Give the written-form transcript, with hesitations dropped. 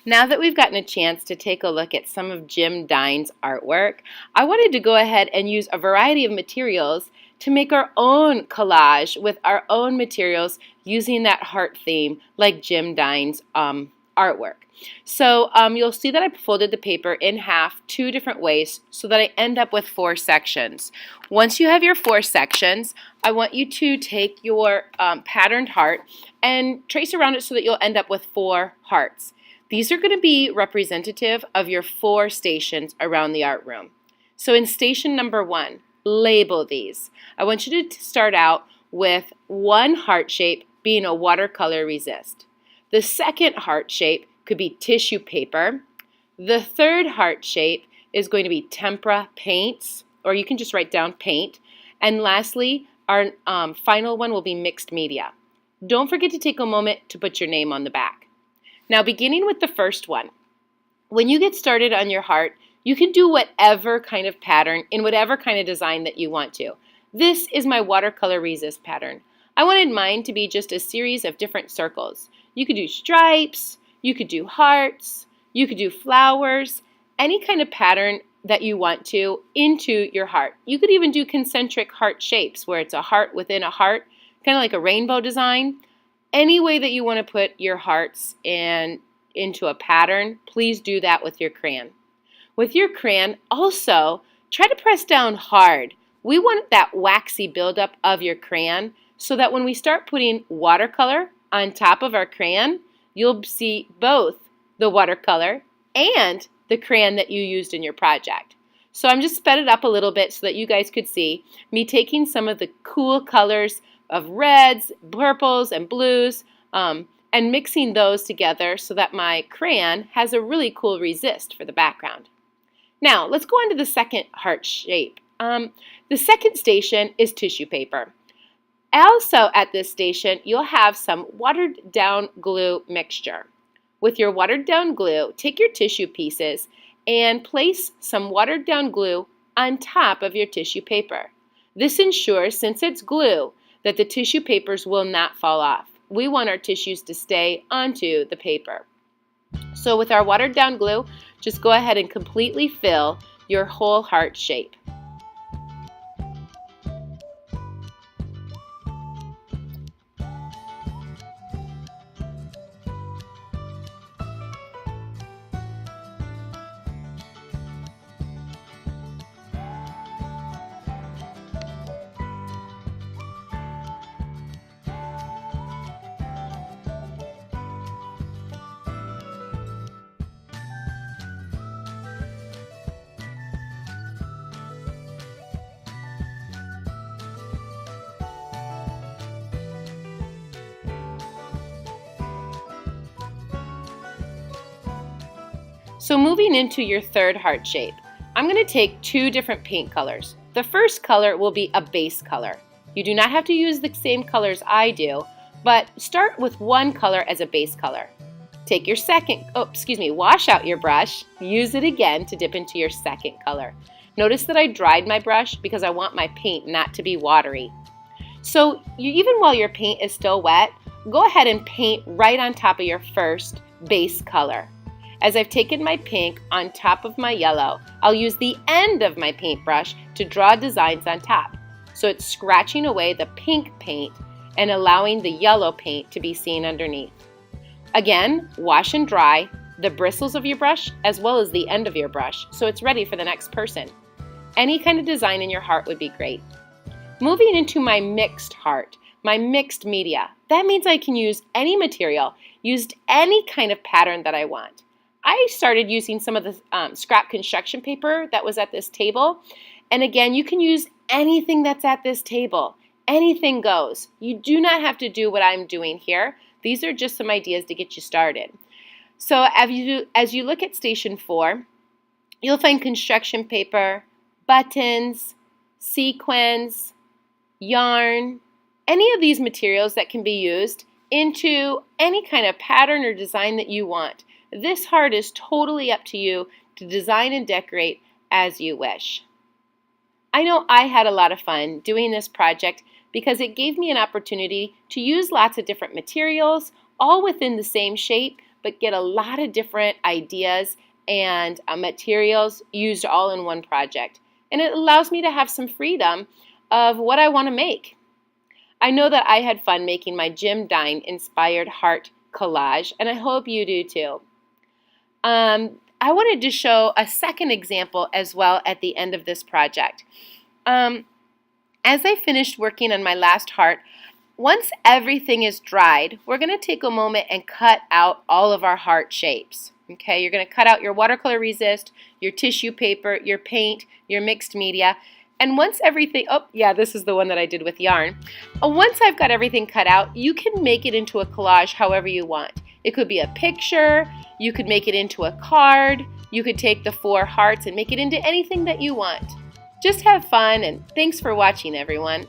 Now that we've gotten a chance to take a look at some of Jim Dine's artwork, I wanted to go ahead and use a variety of materials to make our own collage with our own materials using that heart theme like Jim Dine's artwork. So you'll see that I folded the paper in half 2 different ways so that I end up with 4 sections. Once you have your 4 sections, I want you to take your patterned heart and trace around it so that you'll end up with 4 hearts. These are going to be representative of your 4 stations around the art room. So in station number 1, label these. I want you to start out with one heart shape being a watercolor resist. The second heart shape could be tissue paper. The third heart shape is going to be tempera paints, or you can just write down paint. And lastly, our final one will be mixed media. Don't forget to take a moment to put your name on the back. Now, beginning with the first one, when you get started on your heart, you can do whatever kind of pattern in whatever kind of design that you want to. This is my watercolor resist pattern. I wanted mine to be just a series of different circles. You could do stripes, you could do hearts, you could do flowers, any kind of pattern that you want to into your heart. You could even do concentric heart shapes where it's a heart within a heart, kind of like a rainbow design. Any way that you want to put your hearts into a pattern, please do that with your crayon. With your crayon, also, try to press down hard. We want that waxy buildup of your crayon so that when we start putting watercolor on top of our crayon, you'll see both the watercolor and the crayon that you used in your project. So I'm just sped it up a little bit so that you guys could see me taking some of the cool colors of reds, purples, and blues, and mixing those together so that my crayon has a really cool resist for the background. Now, let's go on to the second heart shape. The second station is tissue paper. Also at this station, you'll have some watered down glue mixture. With your watered down glue, take your tissue pieces and place some watered down glue on top of your tissue paper. This ensures, since it's glue, that the tissue papers will not fall off. We want our tissues to stay onto the paper. So with our watered down glue, just go ahead and completely fill your whole heart shape. So moving into your third heart shape, I'm going to take 2 different paint colors. The first color will be a base color. You do not have to use the same colors I do, but start with one color as a base color. Take your wash out your brush, use it again to dip into your second color. Notice that I dried my brush because I want my paint not to be watery. So even while your paint is still wet, go ahead and paint right on top of your first base color. As I've taken my pink on top of my yellow, I'll use the end of my paintbrush to draw designs on top. So it's scratching away the pink paint and allowing the yellow paint to be seen underneath. Again, wash and dry the bristles of your brush as well as the end of your brush so it's ready for the next person. Any kind of design in your heart would be great. Moving into my mixed heart, my mixed media. That means I can use any material, used any kind of pattern that I want. I started using some of the scrap construction paper that was at this table. And again, you can use anything that's at this table. Anything goes. You do not have to do what I'm doing here. These are just some ideas to get you started. So as you look at station 4, you'll find construction paper, buttons, sequins, yarn, any of these materials that can be used into any kind of pattern or design that you want. This heart is totally up to you to design and decorate as you wish. I know I had a lot of fun doing this project because it gave me an opportunity to use lots of different materials, all within the same shape, but get a lot of different ideas and materials used all in one project. And it allows me to have some freedom of what I want to make. I know that I had fun making my Jim Dine inspired heart collage, and I hope you do too. I wanted to show a second example as well at the end of this project. As I finished working on my last heart, once everything is dried, we're going to take a moment and cut out all of our heart shapes. Okay, you're going to cut out your watercolor resist, your tissue paper, your paint, your mixed media. And once everything, oh yeah, this is the one that I did with yarn. Once I've got everything cut out, you can make it into a collage however you want. It could be a picture, you could make it into a card, you could take the 4 hearts and make it into anything that you want. Just have fun, and thanks for watching, everyone.